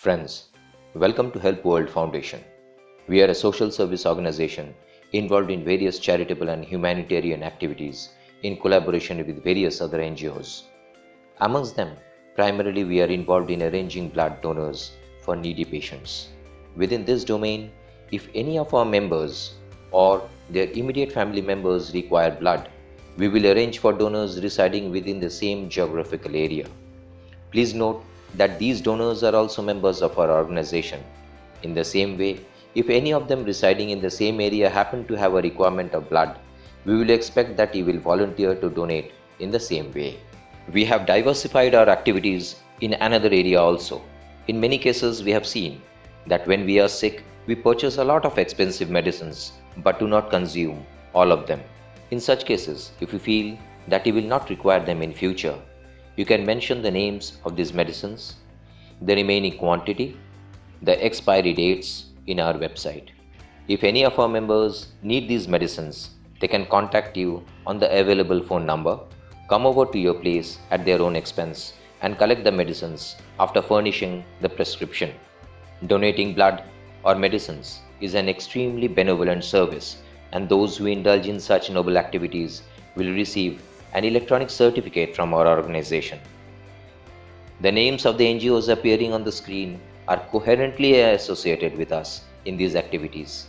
Friends, welcome to Help World Foundation. We are a social service organization involved in various charitable and humanitarian activities in collaboration with various other NGOs. Amongst them, primarily we are involved in arranging blood donors for needy patients. Within this domain, if any of our members or their immediate family members require blood, we will arrange for donors residing within the same geographical area. Please note that these donors are also members of our organization. In the same way, if any of them residing in the same area happen to have a requirement of blood, we will expect that he will volunteer to donate in the same way. We have diversified our activities in another area also. In many cases, we have seen that when we are sick, we purchase a lot of expensive medicines but do not consume all of them. In such cases, if you feel that you will not require them in future, you can mention the names of these medicines, the remaining quantity, the expiry dates in our website. If any of our members need these medicines, they can contact you on the available phone number, come over to your place at their own expense, and collect the medicines after furnishing the prescription. Donating blood or medicines is an extremely benevolent service, and those who indulge in such noble activities will receive an electronic certificate from our organization. The names of the NGOs appearing on the screen are coherently associated with us in these activities.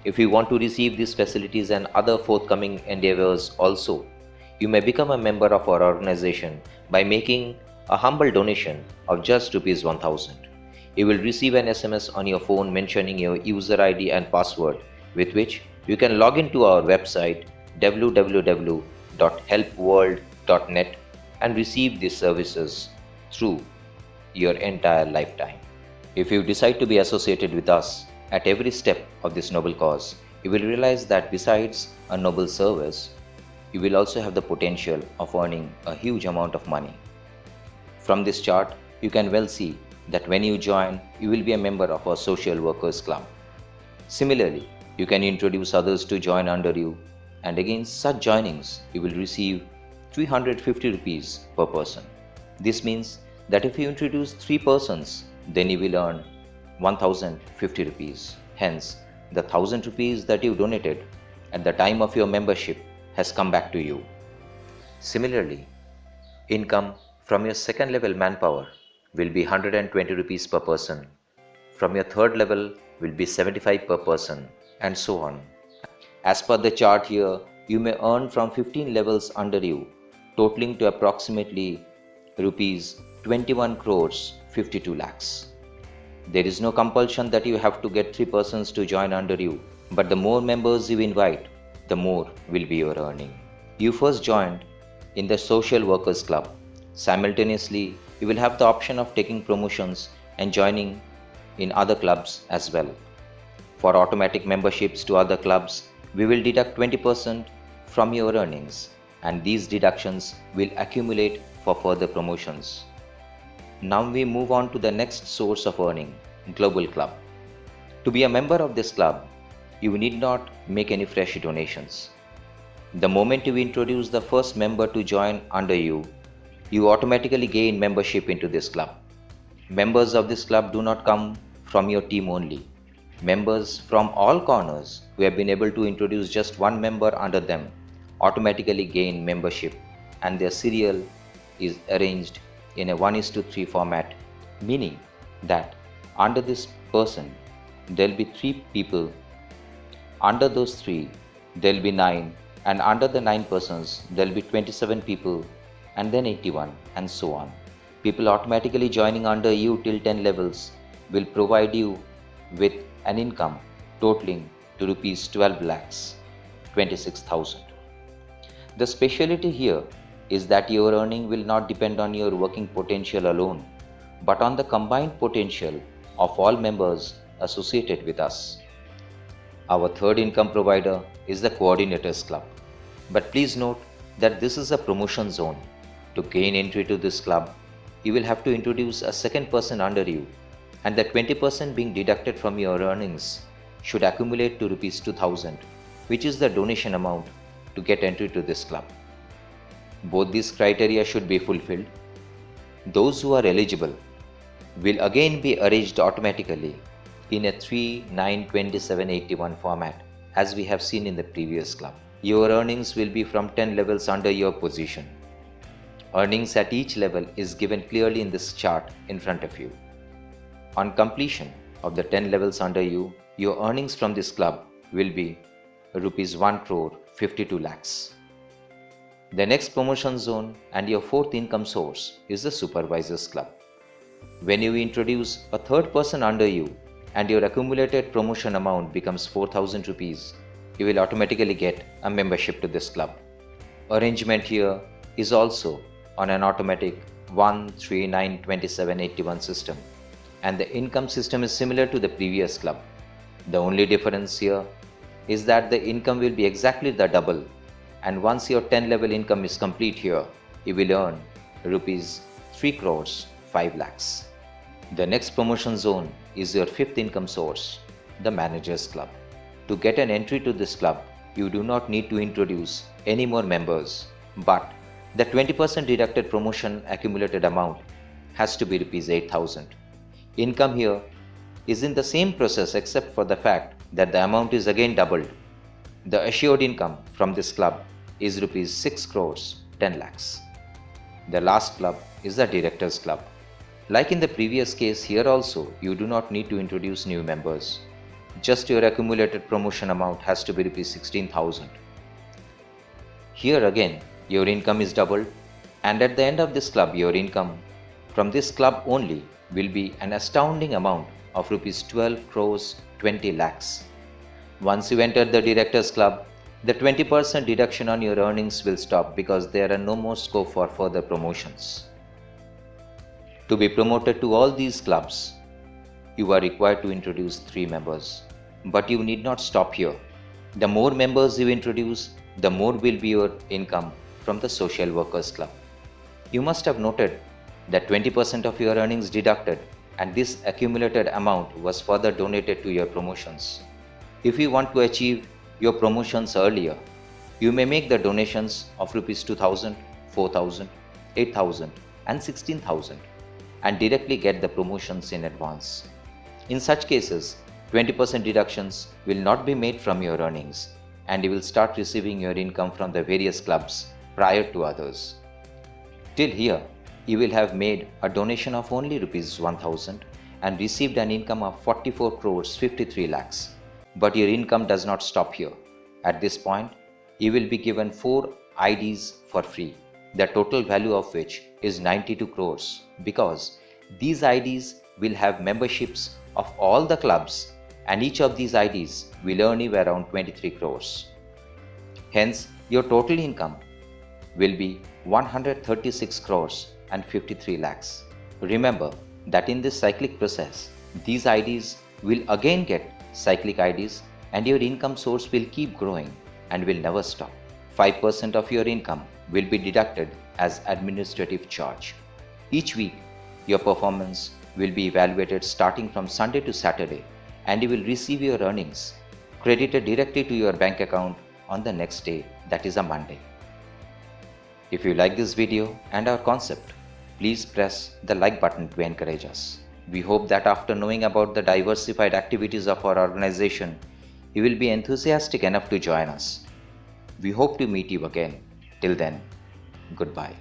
If you want to receive these facilities and other forthcoming endeavors also, you may become a member of our organization by making a humble donation of just Rs 1000. You will receive an SMS on your phone mentioning your user ID and password, with which you can log into our website www.helpworld.net and receive these services through your entire lifetime. If you decide to be associated with us at every step of this noble cause, you will realize that besides a noble service, you will also have the potential of earning a huge amount of money. From this chart, you can well see that when you join, you will be a member of our Social Workers Club. Similarly, you can introduce others to join under you, and against such joinings, you will receive 350 rupees per person. This means that if you introduce 3 persons, then you will earn 1050 rupees. Hence, the 1000 rupees that you donated at the time of your membership has come back to you. Similarly, income from your second level manpower will be 120 rupees per person. From your third level will be 75 per person, and so on. As per the chart here, you may earn from 15 levels under you, totaling to approximately rupees 21 crores 52 lakhs. There is no compulsion that you have to get 3 persons to join under you, but the more members you invite, the more will be your earning. You first joined in the Social Workers Club. Simultaneously, you will have the option of taking promotions and joining in other clubs as well. For automatic memberships to other clubs, we will deduct 20% from your earnings, and these deductions will accumulate for further promotions. Now we move on to the next source of earning, Global Club. To be a member of this club, you need not make any fresh donations. The moment you introduce the first member to join under you, you automatically gain membership into this club. Members of this club do not come from your team only. Members from all corners who have been able to introduce just one member under them automatically gain membership, and their serial is arranged in a 1:3 format, meaning that under this person there will be 3 people, under those 3 there will be 9, and under the 9 persons there will be 27 people, and then 81, and so on. People automatically joining under you till 10 levels will provide you with an income totaling to rupees 12 lakhs 26,000. The speciality here is that your earning will not depend on your working potential alone, but on the combined potential of all members associated with us. Our third income provider is the Coordinators Club. But please note that this is a promotion zone. To gain entry to this club, you will have to introduce a second person under you, and the 20% being deducted from your earnings should accumulate to rupees 2000, which is the donation amount to get entry to this club. Both these criteria should be fulfilled. Those who are eligible will again be arranged automatically in a 3, 9, 27, 81 format as we have seen in the previous club. Your earnings will be from 10 levels under your position. Earnings at each level is given clearly in this chart in front of you. On completion of the 10 levels under you, your earnings from this club will be rupees 1 crore 52 lakhs. The next promotion zone and your fourth income source is the supervisors club. When you introduce a third person under you and your accumulated promotion amount becomes 4,000 rupees, you will automatically get a membership to this club. Arrangement here is also on an automatic 1, 3, 9, 27, 81 system, and the income system is similar to the previous club. The only difference here is that the income will be exactly the double, and once your 10 level income is complete here, you will earn rupees 3 crores 5 lakhs. The next promotion zone is your fifth income source, the managers club. To get an entry to this club, you do not need to introduce any more members, but the 20% deducted promotion accumulated amount has to be rupees 8,000. Income here is in the same process except for the fact that the amount is again doubled. The assured income from this club is rupees 6 crores 10 lakhs. The last club is the directors club. Like in the previous case, here also you do not need to introduce new members. Just your accumulated promotion amount has to be rupees 16,000. Here again your income is doubled, and at the end of this club your income from this club only will be an astounding amount of rupees 12 crores 20 lakhs. Once you enter the directors club, the 20% deduction on your earnings will stop because there are no more scope for further promotions. To be promoted to all these clubs, you are required to introduce 3 members. But you need not stop here. The more members you introduce, the more will be your income from the social workers club. You must have noted that 20% of your earnings deducted, and this accumulated amount was further donated to your promotions. If you want to achieve your promotions earlier, you may make the donations of rupees 2,000, 4,000, 8,000 and 16,000 and directly get the promotions in advance. In such cases, 20% deductions will not be made from your earnings, and you will start receiving your income from the various clubs prior to others. Till here, you will have made a donation of only rupees 1,000 and received an income of 44 crores 53 lakhs. But your income does not stop here. At this point, you will be given 4 IDs for free, the total value of which is 92 crores, because these IDs will have memberships of all the clubs, and each of these IDs will earn you around 23 crores. Hence, your total income will be 136 crores and 53 lakhs. Remember that in this cyclic process, these IDs will again get cyclic IDs, and your income source will keep growing and will never stop. 5% of your income will be deducted as administrative charge. Each week, your performance will be evaluated starting from Sunday to Saturday, and you will receive your earnings credited directly to your bank account on the next day, that is a Monday. If you like this video and our concept, please press the like button to encourage us. We hope that after knowing about the diversified activities of our organization, you will be enthusiastic enough to join us. We hope to meet you again. Till then, goodbye.